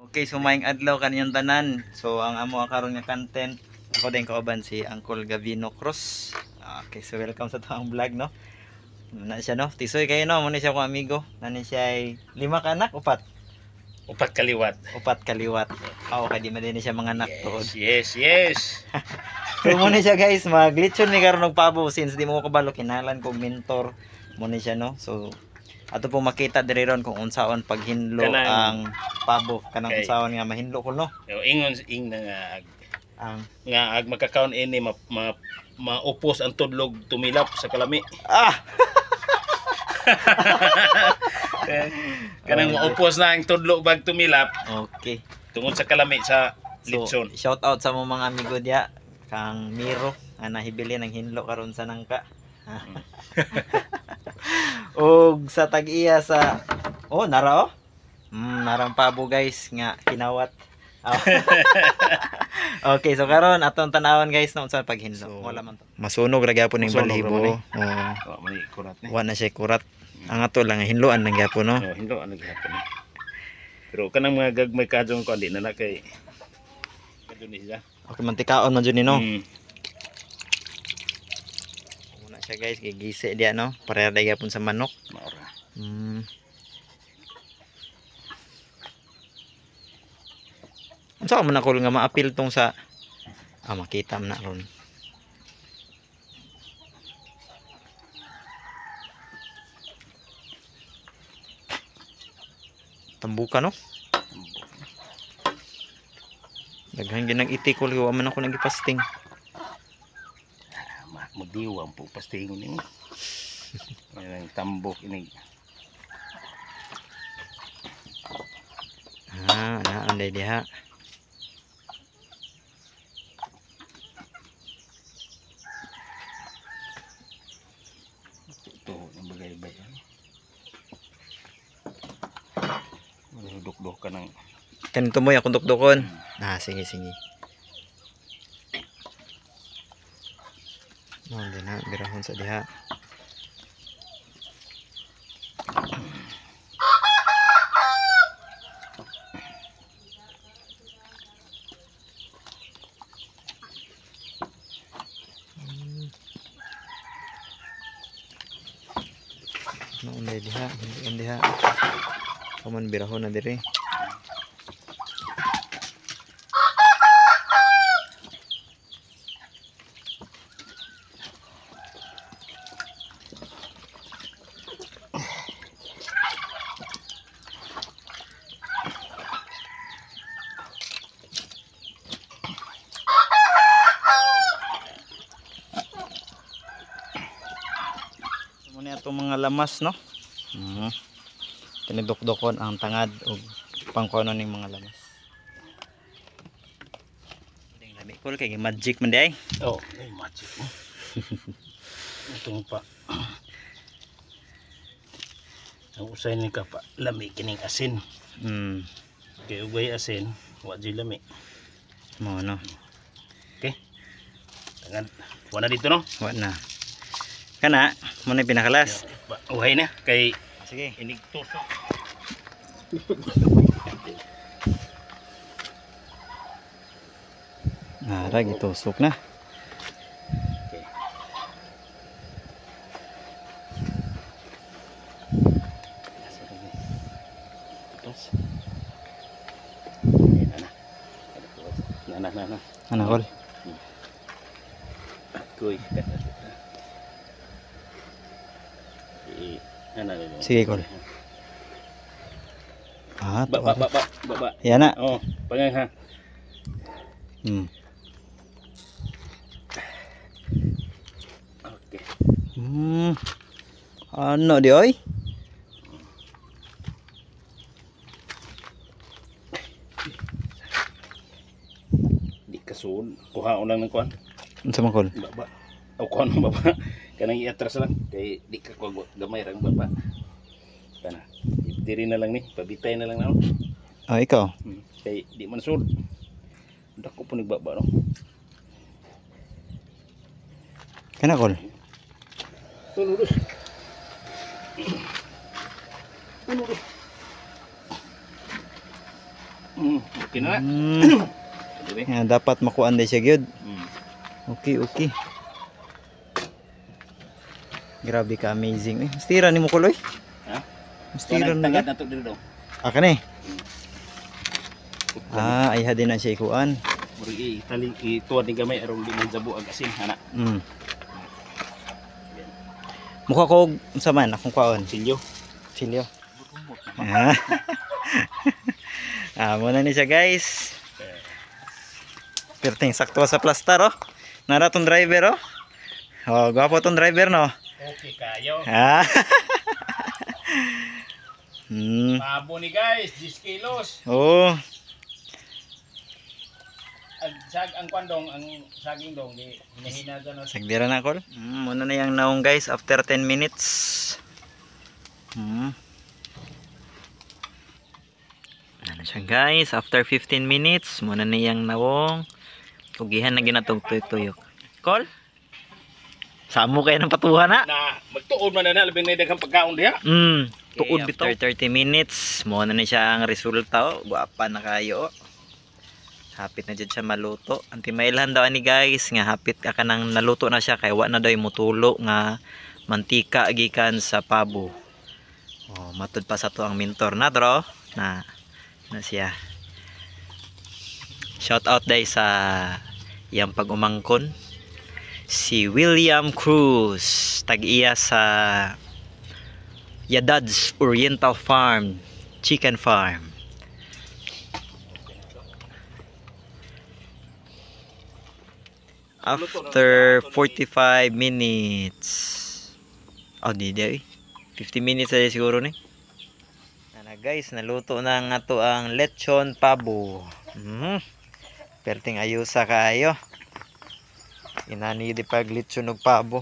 Okay, so maing adlaw kaniyang tanan. So ang amo karon nga content, ako din kauban si Uncle Gavino Cruz. Okay, so welcome sa taong vlog, no. Na siya, no. Tisoy kayo, no. Muna siya kong amigo. Nani siya ay 5 ka anak, upat. Upat kaliwat. Upat kaliwat. Okay, di man din siya mga anak tuod. Yes. So muna siya, guys, maglitson ni karon og pabo since di mo ko kabalo kinalan kog mentor muna siya, no. So ato po makita diri ron kung unsaon paghinlo ang pabo kanang Okay. unsaon nga mahinlo ko, no. Ingon na Ang nga ag makakaon ini maupos ang tudlog tumilap sa kalami. Kanang maupos na ang tudlog bag tumilap okay. tungod sa kalami sa So, litson. shout out sa mga amigo diya kang Miro nga nahibili ng hinlo karon sa nangka. Og sa tag-iya sa nara oh. Narang pabo, guys, nga kinawat. Okay, so karon atong tan-awon, guys, na unsa paghinlo. So, wala man to. Masunog ra gyapon ning Masunog ra balhibo. Mali kurat ni. Wa na siya kurat. Ang ato lang hinloan lang gyapon, no. Hindo ano gihapon. Pero kanang mga gagmay kadong ko di na kay kadun ni siya. Okay, mantikaon man jud ni, no. Mm. Muna siya, guys, gigise dia, no. Pareha day gyapon sa manok. Maura. Unsa man ako nga maapil tong sa makita man na ron. Tambuka, no. Daghan ginang itikol wa man ako nagipasting. Magdiwang po pastingon ni. Ang tambok ini. Anday diha. Ito ang bagay-bagay. Manudok-dok ka ng Kanito mo akong dukdukon. Sige. Din na birahon sa diha. Diha. Kaman birahon na diri. Muna itong mga lamas, no. Tinidok-dokon ang tangad o pangkuano ning mga lamas. Ding lami ko kay magic man day. magic mo. Itong pa. Ang usay ni ka pa lami kining asin. Kay ugay asin, wa jud lami. Mo, no. Okay. Tangad. Wala dito, no? Wa na. Kana, mo na pinakalas. Uhay na kay Sige. inig tusok. Nara gitusok na. Okay. Tapos. Na. Ano kol? Kuy. Sige, kol. Baba. Yan na. Oh, pangang ha. Okay. Ano di oy? Di kasun. Kuha lang ng kuan. Unsa man kol? Baba. O kuha ng baba. Kanang iatras lang. Kay di ka kuha gamay rang baba. Kana. Diri na lang ni. Pabitay na lang na. Ikaw. Kay di man sud. Dako po nagbaba, no. Kana kol. Tulus. Okay na na. Diba? Dapat makuan din siya gyud. Mm. Okay, okay. Grabe ka amazing. Mustira ni mo kuloy. Ha? Mustira na Tagad ka. na to dito. Ni. Ay hadin na siya ikuan. Murag itali ituwa ni gamay aron di man jabo ag asin ana. Mukha ko unsa man akong kwaon. Silyo. Silyo. Muna ni siya guys. Perting sakto sa plastar oh. Nara tong driver oh. Oh, gwapo tong driver no. Okay kayo. Pabo ni guys, 10 kilos. Oh. Ang kwandong, ang saging dong, hinahina dyan. Sagdira na call. Muna na yung naong guys after 10 minutes. Ano siya guys, after 15 minutes, muna na yung naong. Tugihan na ginatog tuyok-tuyok. Call? Samo kayo ng patuha na? Na, magtuod man na labing na daghang pagkaon diha. Tuod bitaw. After 30 minutes, muna na siya ang resulta. Guwapa na kayo. Hapit na dyan siya maluto. Antimailhan daw ni guys nga hapit ka nang naluto na siya kay wa na daw mutulo nga mantika gikan sa pabo. Oh, matud pa sa to ang mentor na dro na siya. Shout out day sa iyang pag-umangkon si William Cruz, tag-iya sa Yadad's Oriental Farm Chicken Farm. After 45 minutes. Oh, di 50 minutes ay siguro ni. Na guys, naluto na nga to ang lechon pabo. Perting ayusa kayo. Inani di pag lechon og pabo.